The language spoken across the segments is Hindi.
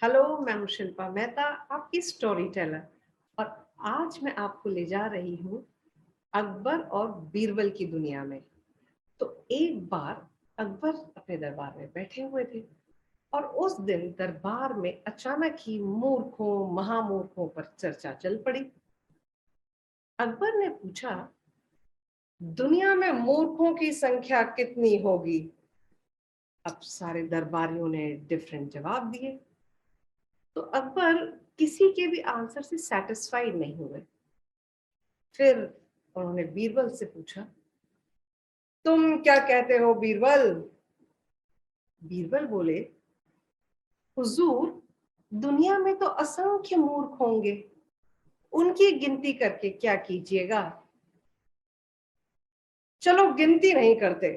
हेलो, मैं हूँ शिल्पा मेहता, आपकी स्टोरी टेलर। और आज मैं आपको ले जा रही हूँ अकबर और बीरबल की दुनिया में। तो एक बार अकबर अपने दरबार में बैठे हुए थे और उस दिन दरबार में अचानक ही मूर्खों महामूर्खों पर चर्चा चल पड़ी। अकबर ने पूछा, दुनिया में मूर्खों की संख्या कितनी होगी? अब सारे दरबारियों ने डिफरेंट जवाब दिए। तो अकबर किसी के भी आंसर से सेटिस्फाइड नहीं हुए। फिर उन्होंने बीरबल से पूछा, तुम क्या कहते हो बीरबल? बीरबल बोले, हुजूर, दुनिया में तो असंख्य मूर्ख होंगे, उनकी गिनती करके क्या कीजिएगा? चलो गिनती नहीं करते,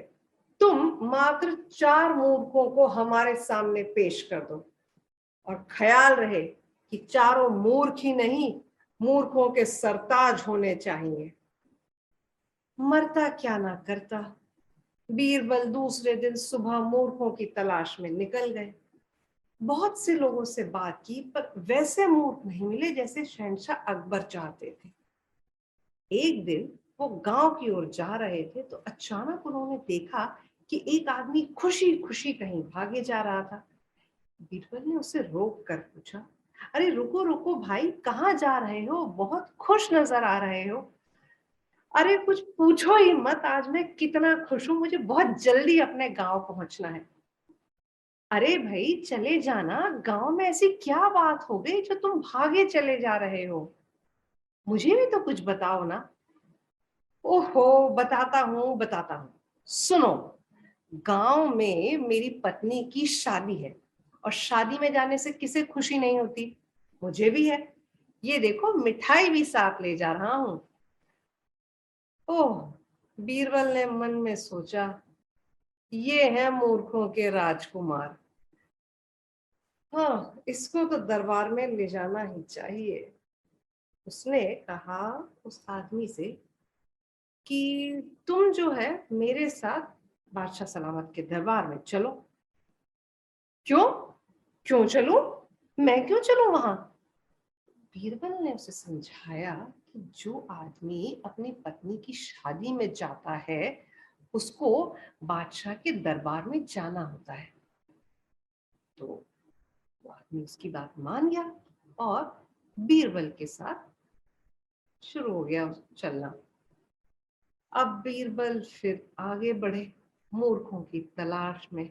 तुम मात्र 4 मूर्खों को हमारे सामने पेश कर दो। और ख्याल रहे कि चारों मूर्ख ही नहीं, मूर्खों के सरताज होने चाहिए। मरता क्या ना करता, बीरबल दूसरे दिन सुबह मूर्खों की तलाश में निकल गए। बहुत से लोगों से बात की, पर वैसे मूर्ख नहीं मिले जैसे शहंशाह अकबर चाहते थे। एक दिन वो गांव की ओर जा रहे थे तो अचानक उन्होंने देखा कि एक आदमी खुशी खुशी कहीं भागे जा रहा था। बीरबल ने उसे रोक कर पूछा, अरे रुको रुको भाई, कहाँ जा रहे हो? बहुत खुश नजर आ रहे हो। अरे कुछ पूछो ही मत, आज मैं कितना खुश हूं, मुझे बहुत जल्दी अपने गांव पहुंचना है। अरे भाई चले जाना, गांव में ऐसी क्या बात हो गई जो तुम भागे चले जा रहे हो? मुझे भी तो कुछ बताओ ना। ओहो, बताता हूँ, सुनो। गांव में मेरी पत्नी की शादी है और शादी में जाने से किसे खुशी नहीं होती? मुझे भी है। ये देखो, मिठाई भी साथ ले जा रहा हूँ। ओह, बीरबल ने मन में सोचा, ये है मूर्खों के राजकुमार। हाँ, इसको तो दरबार में ले जाना ही चाहिए। उसने कहा उस आदमी से कि तुम जो है मेरे साथ बादशाह सलामत के दरबार में चलो। क्यों? क्यों चलूं? मैं क्यों चलूं वहां? बीरबल ने उसे समझाया कि जो आदमी अपनी पत्नी की शादी में जाता है उसको बादशाह के दरबार में जाना होता है। तो वो आदमी उसकी बात मान गया और बीरबल के साथ शुरू हो गया चलना। अब बीरबल फिर आगे बढ़े, मूर्खों की तलाश में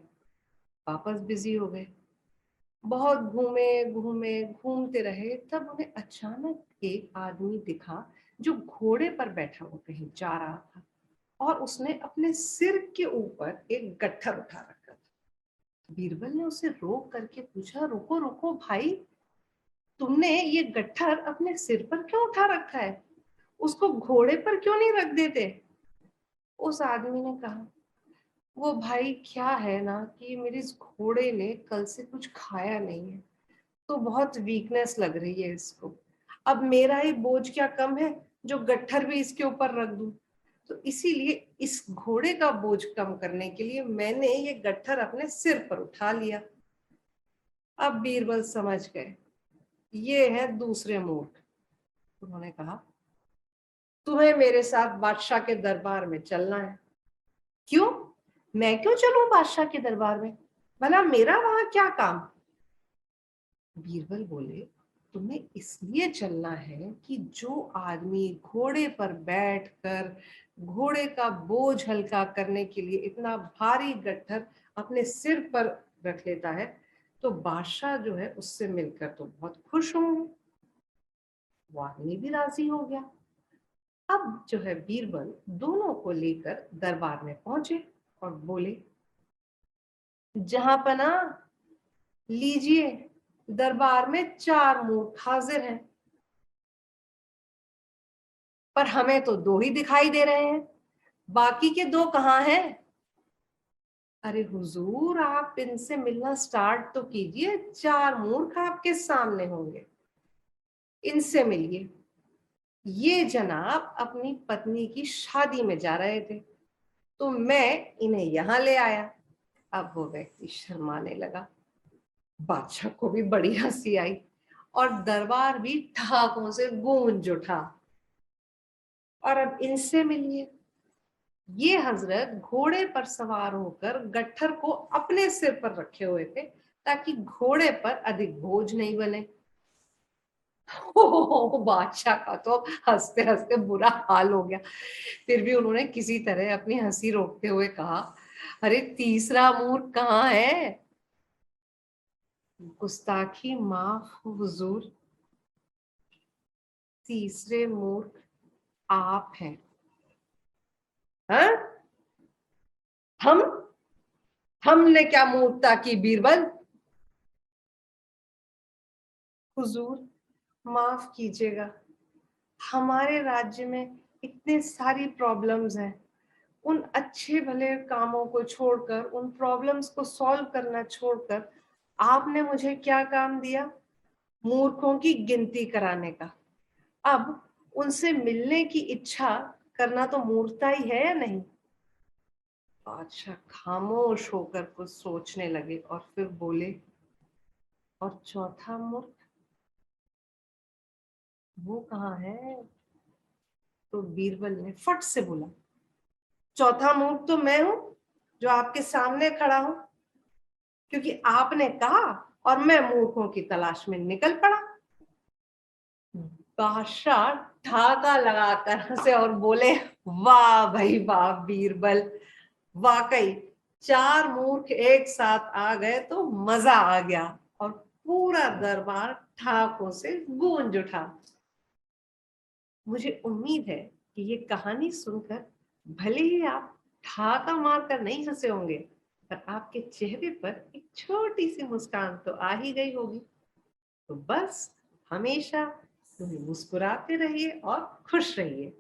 वापस बिजी हो गए। बहुत घूमे घूमे घूमते रहे, तब उन्हें अचानक एक आदमी दिखा जो घोड़े पर बैठा हुआ कहीं जा रहा था और उसने अपने सिर के ऊपर एक गट्ठर उठा रखा था। बीरबल ने उसे रोक करके पूछा, रुको रुको भाई, तुमने ये गट्ठर अपने सिर पर क्यों उठा रखा है? उसको घोड़े पर क्यों नहीं रख देते? उस आदमी ने कहा, वो भाई क्या है ना कि मेरे इस घोड़े ने कल से कुछ खाया नहीं है, तो बहुत वीकनेस लग रही है इसको। अब मेरा ही बोझ क्या कम है जो गट्ठर भी इसके ऊपर रख दूं। तो इसीलिए इस घोड़े का बोझ कम करने के लिए मैंने ये गट्ठर अपने सिर पर उठा लिया। अब बीरबल समझ गए, ये है दूसरे मूर्ख। उन्होंने कहा, तुम्हें मेरे साथ बादशाह के दरबार में चलना है। क्यों? मैं क्यों चलूं बादशाह के दरबार में? भला मेरा वहां क्या काम? बीरबल बोले, तुम्हें इसलिए चलना है कि जो आदमी घोड़े पर बैठकर घोड़े का बोझ हल्का करने के लिए इतना भारी गट्ठर अपने सिर पर रख लेता है, तो बादशाह जो है उससे मिलकर तो बहुत खुश होंगे। वो आदमी भी राजी हो गया। अब जो है बीरबल दोनों को लेकर दरबार में पहुंचे और बोले, जहां पना लीजिए, दरबार में 4 मूर्ख हाजिर हैं, पर हमें तो 2 ही दिखाई दे रहे हैं, बाकी के 2 कहाँ हैं? अरे हुजूर, आप इनसे मिलना स्टार्ट तो कीजिए, 4 मूर्ख आपके सामने होंगे, इनसे मिलिए। ये जनाब अपनी पत्नी की शादी में जा रहे थे, तो मैं इन्हें यहां ले आया। अब वो व्यक्ति शर्माने लगा। बादशाह को भी बड़ी हंसी आई और दरबार भी ठहाकों से गूंज उठा। और अब इनसे मिलिए, ये हजरत घोड़े पर सवार होकर गट्ठर को अपने सिर पर रखे हुए थे ताकि घोड़े पर अधिक बोझ नहीं बने। बादशाह का तो हंसते हंसते बुरा हाल हो गया। फिर भी उन्होंने किसी तरह अपनी हंसी रोकते हुए कहा, अरे तीसरा मूर्ख कहाँ है? गुस्ताखी माफ हुजूर, तीसरे मूर्ख आप हैं। हाँ? हम हमने क्या मूर्खता की बीरबल? हुजूर माफ कीजिएगा, हमारे राज्य में इतने सारी प्रॉब्लम्स हैं। उन अच्छे भले कामों को छोड़कर, उन प्रॉब्लम्स को सॉल्व करना छोड़कर आपने मुझे क्या काम दिया? मूर्खों की गिनती कराने का। अब उनसे मिलने की इच्छा करना तो मूर्खता ही है या नहीं? बादशाह खामोश होकर कुछ सोचने लगे और फिर बोले, और चौथा मूर्ख वो कहाँ है? तो बीरबल ने फट से बोला, चौथा मूर्ख तो मैं हूं जो आपके सामने खड़ा हूं, क्योंकि आपने कहा और मैं मूर्खों की तलाश में निकल पड़ा। बादशाह ठाका लगाकर हंसे और बोले, वाह भाई वाह बीरबल, वाकई चार मूर्ख एक साथ आ गए तो मजा आ गया। और पूरा दरबार ठाकों से गूंज उठा। मुझे उम्मीद है कि ये कहानी सुनकर भले ही आप ठाका मारकर नहीं हंसे होंगे, पर आपके चेहरे पर एक छोटी सी मुस्कान तो आ ही गई होगी। तो बस हमेशा मुस्कुराते रहिए और खुश रहिए।